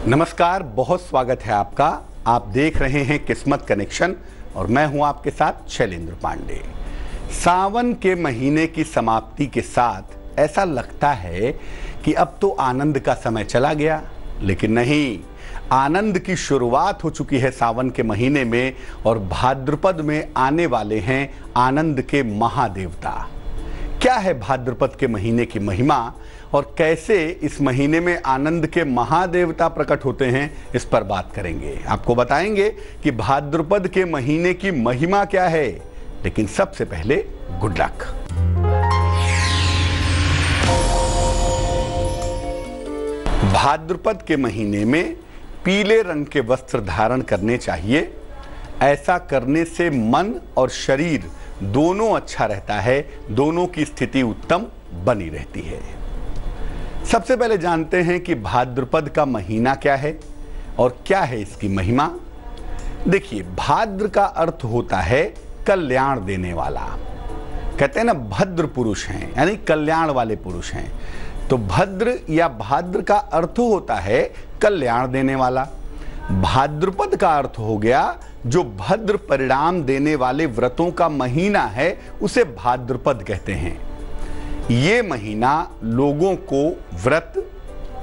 नमस्कार, बहुत स्वागत है आपका। आप देख रहे हैं किस्मत कनेक्शन और मैं हूं आपके साथ शैलेंद्र पांडे। सावन के महीने की समाप्ति के साथ ऐसा लगता है कि अब तो आनंद का समय चला गया, लेकिन नहीं, आनंद की शुरुआत हो चुकी है सावन के महीने में और भाद्रपद में आने वाले हैं आनंद के महादेवता। क्या है भाद्रपद के महीने की महिमा और कैसे इस महीने में आनंद के महादेवता प्रकट होते हैं, इस पर बात करेंगे। आपको बताएंगे कि भाद्रपद के महीने की महिमा क्या है, लेकिन सबसे पहले गुड लक। भाद्रपद के महीने में पीले रंग के वस्त्र धारण करने चाहिए। ऐसा करने से मन और शरीर दोनों अच्छा रहता है, दोनों की स्थिति उत्तम बनी रहती है। सबसे पहले जानते हैं कि भाद्रपद का महीना क्या है और क्या है इसकी महिमा। देखिए, भाद्र का अर्थ होता है कल्याण देने वाला। कहते हैं ना, भद्र पुरुष हैं, यानी कल्याण वाले पुरुष हैं। तो भद्र या भाद्र का अर्थ होता है कल्याण देने वाला। भाद्रपद का अर्थ हो गया जो भद्र परिणाम देने वाले व्रतों का महीना है, उसे भाद्रपद कहते हैं। ये महीना लोगों को व्रत,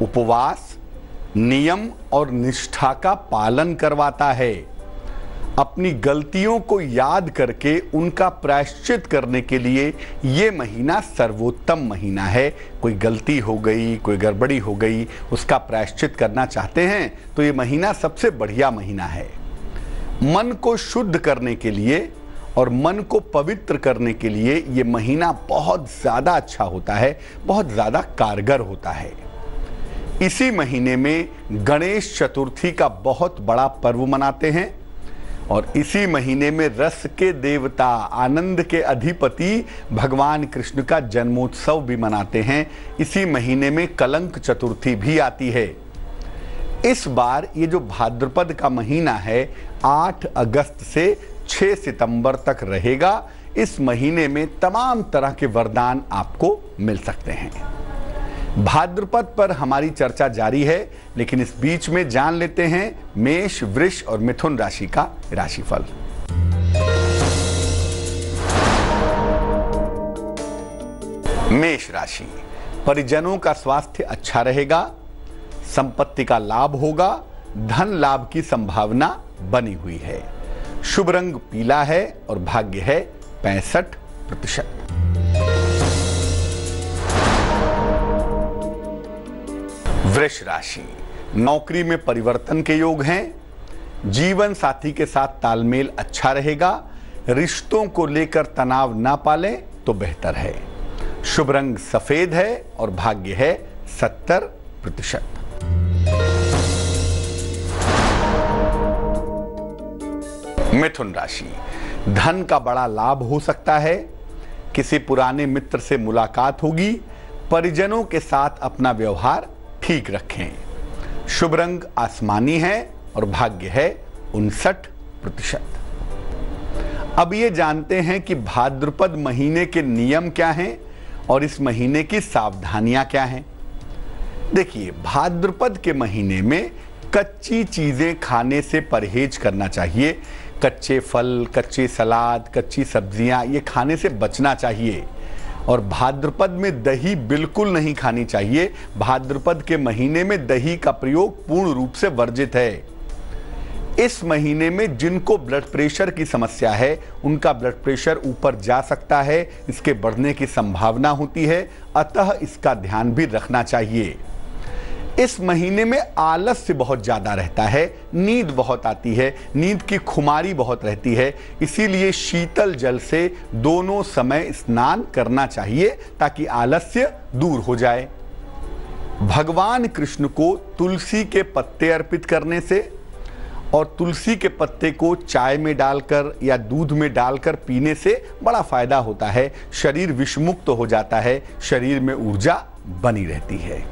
उपवास, नियम और निष्ठा का पालन करवाता है। अपनी गलतियों को याद करके उनका प्रायश्चित करने के लिए ये महीना सर्वोत्तम महीना है। कोई गलती हो गई, कोई गड़बड़ी हो गई, उसका प्रायश्चित करना चाहते हैं तो ये महीना सबसे बढ़िया महीना है। मन को शुद्ध करने के लिए और मन को पवित्र करने के लिए ये महीना बहुत ज़्यादा अच्छा होता है, बहुत ज़्यादा कारगर होता है। इसी महीने में गणेश चतुर्थी का बहुत बड़ा पर्व मनाते हैं और इसी महीने में रस के देवता, आनंद के अधिपति भगवान कृष्ण का जन्मोत्सव भी मनाते हैं। इसी महीने में कलंक चतुर्थी भी आती है। इस बार ये जो भाद्रपद का महीना है 8 अगस्त से 6 सितंबर तक रहेगा। इस महीने में तमाम तरह के वरदान आपको मिल सकते हैं। भाद्रपद पर हमारी चर्चा जारी है, लेकिन इस बीच में जान लेते हैं मेष, वृष और मिथुन राशि का राशिफल। मेष राशि, परिजनों का स्वास्थ्य अच्छा रहेगा, संपत्ति का लाभ होगा, धन लाभ की संभावना बनी हुई है। शुभ रंग पीला है और भाग्य है 65%। वृष राशि, नौकरी में परिवर्तन के योग हैं। जीवन साथी के साथ तालमेल अच्छा रहेगा। रिश्तों को लेकर तनाव ना पालें तो बेहतर है। शुभ रंग सफेद है और भाग्य है 70%। मिथुन राशि, धन का बड़ा लाभ हो सकता है। किसी पुराने मित्र से मुलाकात होगी। परिजनों के साथ अपना व्यवहार ठीक रखें। शुभ रंग आसमानी है और भाग्य है 59%। अब ये जानते हैं कि भाद्रपद महीने के नियम क्या हैं और इस महीने की सावधानियां क्या हैं। देखिए, भाद्रपद के महीने में कच्ची चीजें खाने से परहेज करना चाहिए। कच्चे फल, कच्चे सलाद, कच्ची सब्जियां ये खाने से बचना चाहिए। और भाद्रपद में दही बिल्कुल नहीं खानी चाहिए। भाद्रपद के महीने में दही का प्रयोग पूर्ण रूप से वर्जित है। इस महीने में जिनको ब्लड प्रेशर की समस्या है, उनका ब्लड प्रेशर ऊपर जा सकता है, इसके बढ़ने की संभावना होती है, अतः इसका ध्यान भी रखना चाहिए। इस महीने में आलस्य बहुत ज़्यादा रहता है, नींद बहुत आती है, नींद की खुमारी बहुत रहती है। इसीलिए शीतल जल से दोनों समय स्नान करना चाहिए ताकि आलस्य दूर हो जाए। भगवान कृष्ण को तुलसी के पत्ते अर्पित करने से और तुलसी के पत्ते को चाय में डालकर या दूध में डालकर पीने से बड़ा फायदा होता है। शरीर विषमुक्त हो जाता है, शरीर में ऊर्जा बनी रहती है।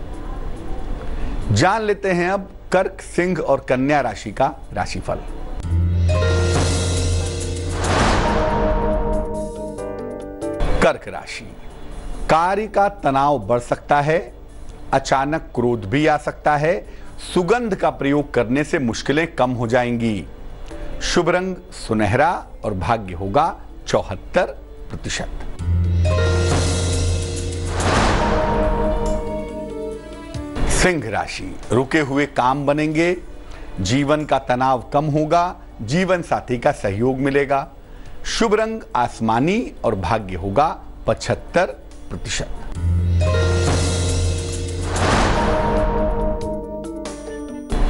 जान लेते हैं अब कर्क, सिंह और कन्या राशि का राशिफल। कर्क राशि, कार्य का तनाव बढ़ सकता है, अचानक क्रोध भी आ सकता है, सुगंध का प्रयोग करने से मुश्किलें कम हो जाएंगी। शुभ रंग सुनहरा और भाग्य होगा 74%। सिंह राशि, रुके हुए काम बनेंगे, जीवन का तनाव कम होगा, जीवन साथी का सहयोग मिलेगा। शुभ रंग आसमानी और भाग्य होगा 75%।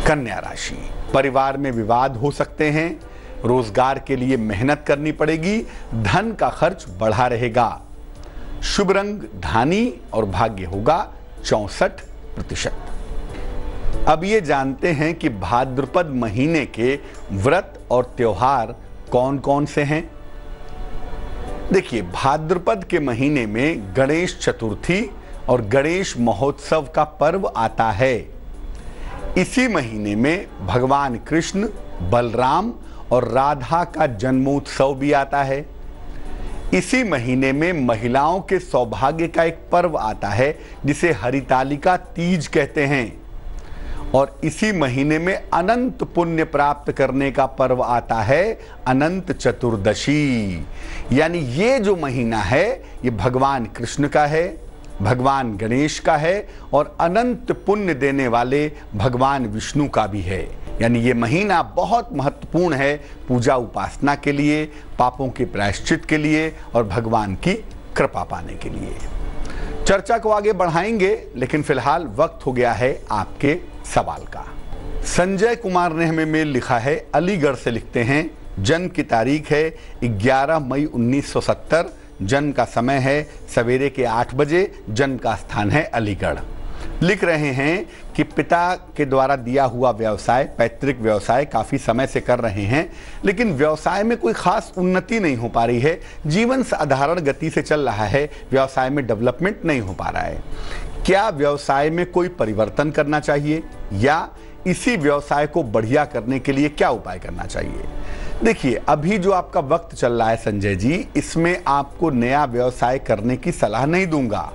कन्या राशि, परिवार में विवाद हो सकते हैं, रोजगार के लिए मेहनत करनी पड़ेगी, धन का खर्च बढ़ा रहेगा। शुभ रंग धानी और भाग्य होगा 64%। अब ये जानते हैं कि भाद्रपद महीने के व्रत और त्योहार कौन कौन से हैं। देखिए, भाद्रपद के महीने में गणेश चतुर्थी और गणेश महोत्सव का पर्व आता है। इसी महीने में भगवान कृष्ण, बलराम और राधा का जन्मोत्सव भी आता है। इसी महीने में महिलाओं के सौभाग्य का एक पर्व आता है जिसे हरितालिका तीज कहते हैं। और इसी महीने में अनंत पुण्य प्राप्त करने का पर्व आता है, अनंत चतुर्दशी। यानी ये जो महीना है ये भगवान कृष्ण का है, भगवान गणेश का है और अनंत पुण्य देने वाले भगवान विष्णु का भी है। यानी ये महीना बहुत महत्वपूर्ण है पूजा उपासना के लिए, पापों के प्रायश्चित के लिए और भगवान की कृपा पाने के लिए। चर्चा को आगे बढ़ाएंगे, लेकिन फिलहाल वक्त हो गया है आपके सवाल का। संजय कुमार ने हमें मेल लिखा है, अलीगढ़ से लिखते हैं, जन्म की तारीख है 11 मई 1970, जन्म का समय है सवेरे के 8 बजे, जन्म का स्थान है अलीगढ़। लिख रहे हैं कि पिता के द्वारा दिया हुआ व्यवसाय, पैतृक व्यवसाय काफ़ी समय से कर रहे हैं, लेकिन व्यवसाय में कोई खास उन्नति नहीं हो पा रही है, जीवन साधारण गति से चल रहा है, व्यवसाय में डेवलपमेंट नहीं हो पा रहा है। क्या व्यवसाय में कोई परिवर्तन करना चाहिए या इसी व्यवसाय को बढ़िया करने के लिए क्या उपाय करना चाहिए? देखिए, अभी जो आपका वक्त चल रहा है संजय जी, इसमें आपको नया व्यवसाय करने की सलाह नहीं दूंगा,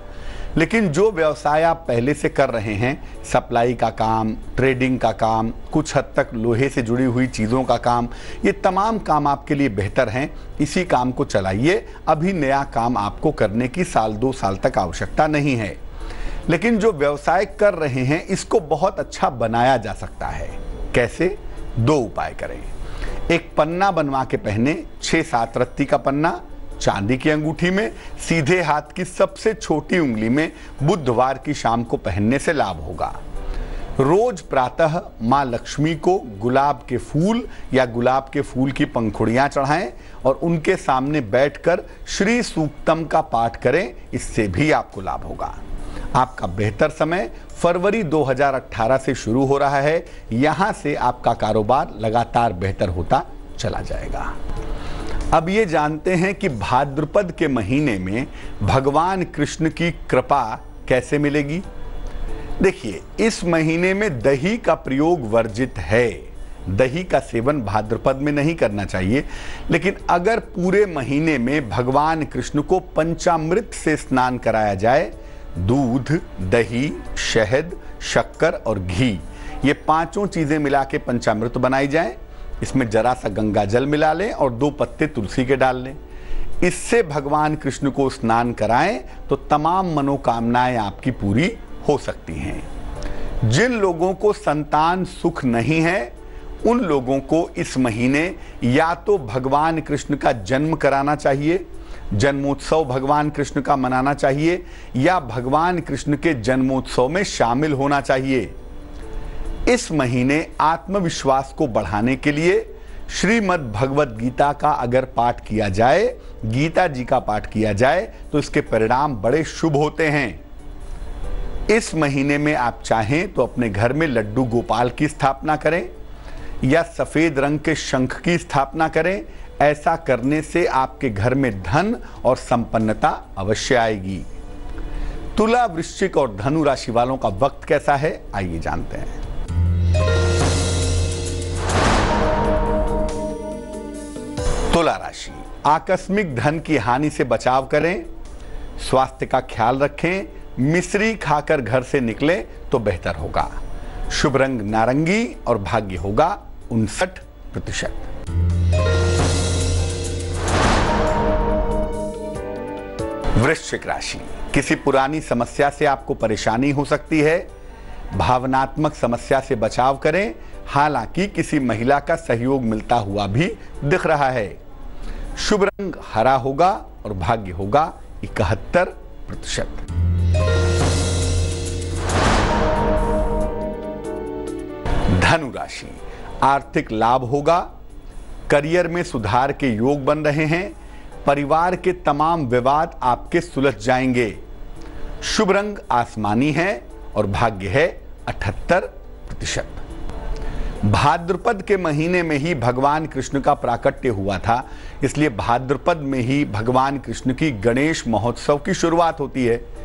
लेकिन जो व्यवसाय आप पहले से कर रहे हैं, सप्लाई का काम, ट्रेडिंग का काम, कुछ हद तक लोहे से जुड़ी हुई चीज़ों का काम, ये तमाम काम आपके लिए बेहतर हैं, इसी काम को चलाइए। अभी नया काम आपको करने की 1-2 साल तक आवश्यकता नहीं है। लेकिन जो व्यवसाय कर रहे हैं इसको बहुत अच्छा बनाया जा सकता है। कैसे? 2 उपाय करें। एक पन्ना बनवा के पहने, 6-7 रत्ती का पन्ना, चांदी की अंगूठी में, सीधे हाथ की सबसे छोटी उंगली में, बुधवार की शाम को पहनने से लाभ होगा। रोज प्रातः माँ लक्ष्मी को गुलाब के फूल या गुलाब के फूल की पंखुड़ियाँ चढ़ाएं और उनके सामने बैठकर श्री सूक्तम का पाठ करें, इससे भी आपको लाभ होगा। आपका बेहतर समय फरवरी 2018 से शुरू हो रहा है, यहाँ से आपका कारोबार लगातार बेहतर होता चला जाएगा। अब ये जानते हैं कि भाद्रपद के महीने में भगवान कृष्ण की कृपा कैसे मिलेगी। देखिए, इस महीने में दही का प्रयोग वर्जित है, दही का सेवन भाद्रपद में नहीं करना चाहिए। लेकिन अगर पूरे महीने में भगवान कृष्ण को पंचामृत से स्नान कराया जाए, दूध, दही, शहद, शक्कर और घी, ये 5 चीजें मिला के पंचामृत बनाई जाए, इसमें जरा सा गंगा जल मिला लें और 2 पत्ते तुलसी के डाल लें, इससे भगवान कृष्ण को स्नान कराएं तो तमाम मनोकामनाएं आपकी पूरी हो सकती हैं। जिन लोगों को संतान सुख नहीं है, उन लोगों को इस महीने या तो भगवान कृष्ण का जन्म कराना चाहिए, जन्मोत्सव भगवान कृष्ण का मनाना चाहिए, या भगवान कृष्ण के जन्मोत्सव में शामिल होना चाहिए। इस महीने आत्मविश्वास को बढ़ाने के लिए श्रीमद् भगवद गीता का अगर पाठ किया जाए, गीता जी का पाठ किया जाए, तो इसके परिणाम बड़े शुभ होते हैं। इस महीने में आप चाहें तो अपने घर में लड्डू गोपाल की स्थापना करें या सफेद रंग के शंख की स्थापना करें। ऐसा करने से आपके घर में धन और संपन्नता अवश्य आएगी। तुला, वृश्चिक और धनु राशि वालों का वक्त कैसा है, आइए जानते हैं। तुला राशि, आकस्मिक धन की हानि से बचाव करें, स्वास्थ्य का ख्याल रखें, मिश्री खाकर घर से निकलें तो बेहतर होगा। शुभ रंग नारंगी और भाग्य होगा 59%। वृश्चिक राशि, किसी पुरानी समस्या से आपको परेशानी हो सकती है। भावनात्मक समस्या से बचाव करें, हालांकि किसी महिला का सहयोग मिलता हुआ भी दिख रहा है। शुभ रंग हरा होगा और भाग्य होगा 71%। धनु राशि, आर्थिक लाभ होगा, करियर में सुधार के योग बन रहे हैं, परिवार के तमाम विवाद आपके सुलझ जाएंगे। शुभ रंग आसमानी है और भाग्य है 78%। भाद्रपद के महीने में ही भगवान कृष्ण का प्राकट्य हुआ था, इसलिए भाद्रपद में ही भगवान कृष्ण की गणेश महोत्सव की शुरुआत होती है।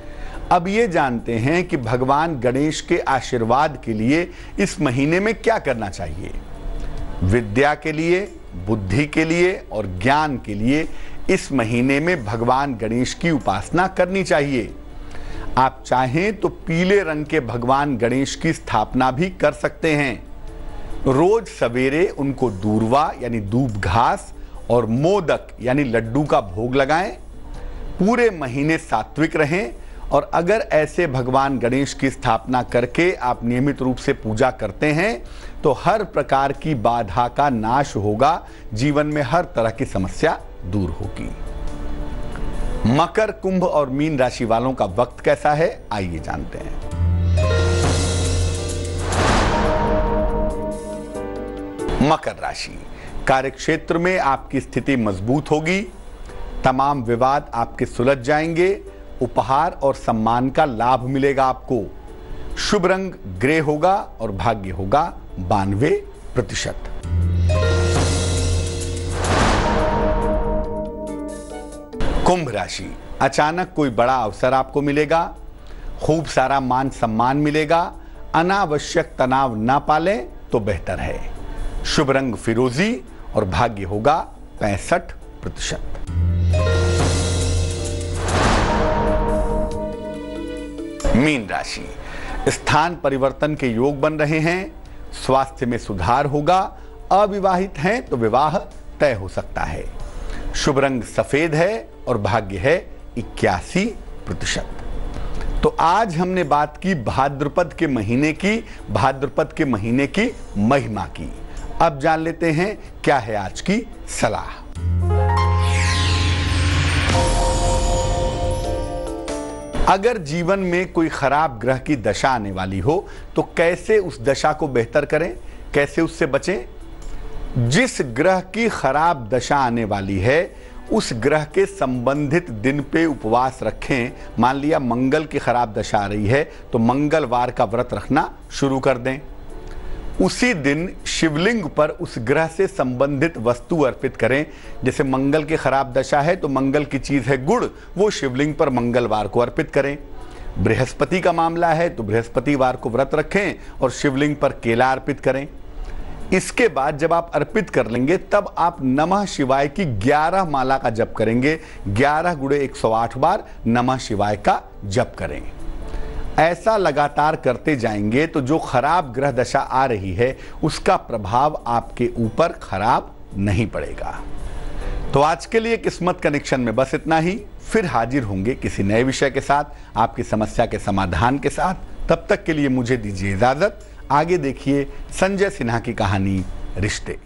अब ये जानते हैं कि भगवान गणेश के आशीर्वाद के लिए इस महीने में क्या करना चाहिए। विद्या के लिए, बुद्धि के लिए और ज्ञान के लिए इस महीने में भगवान गणेश की उपासना करनी चाहिए। आप चाहें तो पीले रंग के भगवान गणेश की स्थापना भी कर सकते हैं। रोज सवेरे उनको दूर्वा यानी दूब घास और मोदक यानी लड्डू का भोग लगाएं। पूरे महीने सात्विक रहें और अगर ऐसे भगवान गणेश की स्थापना करके आप नियमित रूप से पूजा करते हैं तो हर प्रकार की बाधा का नाश होगा, जीवन में हर तरह की समस्या दूर होगी। मकर, कुंभ और मीन राशि वालों का वक्त कैसा है, आइए जानते हैं। मकर राशि, कार्यक्षेत्र में आपकी स्थिति मजबूत होगी, तमाम विवाद आपके सुलझ जाएंगे, उपहार और सम्मान का लाभ मिलेगा आपको। शुभ रंग ग्रे होगा और भाग्य होगा 92%। कुंभ राशि, अचानक कोई बड़ा अवसर आपको मिलेगा, खूब सारा मान सम्मान मिलेगा। अनावश्यक तनाव ना पालें तो बेहतर है। शुभ रंग फिरोजी और भाग्य होगा 65%। मीन राशि, स्थान परिवर्तन के योग बन रहे हैं, स्वास्थ्य में सुधार होगा। अविवाहित हैं तो विवाह तय हो सकता है। शुभ रंग सफेद है और भाग्य है 81%। तो आज हमने बात की भाद्रपद के महीने की, भाद्रपद के महीने की महिमा की। अब जान लेते हैं क्या है आज की सलाह। अगर जीवन में कोई खराब ग्रह की दशा आने वाली हो तो कैसे उस दशा को बेहतर करें, कैसे उससे बचें। जिस ग्रह की खराब दशा आने वाली है उस ग्रह के संबंधित दिन पे उपवास रखें। मान लिया मंगल की खराब दशा आ रही है तो मंगलवार का व्रत रखना शुरू कर दें। उसी दिन शिवलिंग पर उस ग्रह से संबंधित वस्तु अर्पित करें। जैसे मंगल की खराब दशा है तो मंगल की चीज है गुड़, वो शिवलिंग पर मंगलवार को अर्पित करें। बृहस्पति का मामला है तो बृहस्पतिवार को व्रत रखें और शिवलिंग पर केला अर्पित करें। इसके बाद जब आप अर्पित कर लेंगे तब आप नमः शिवाय की 11 माला का जप करेंगे। 11 गुणे 108 बार नमः शिवाय का जप करें। ऐसा लगातार करते जाएंगे तो जो खराब ग्रह दशा आ रही है उसका प्रभाव आपके ऊपर खराब नहीं पड़ेगा। तो आज के लिए किस्मत कनेक्शन में बस इतना ही। फिर हाजिर होंगे किसी नए विषय के साथ, आपकी समस्या के समाधान के साथ। तब तक के लिए मुझे दीजिए इजाजत। आगे देखिए संजय सिन्हा की कहानी रिश्ते।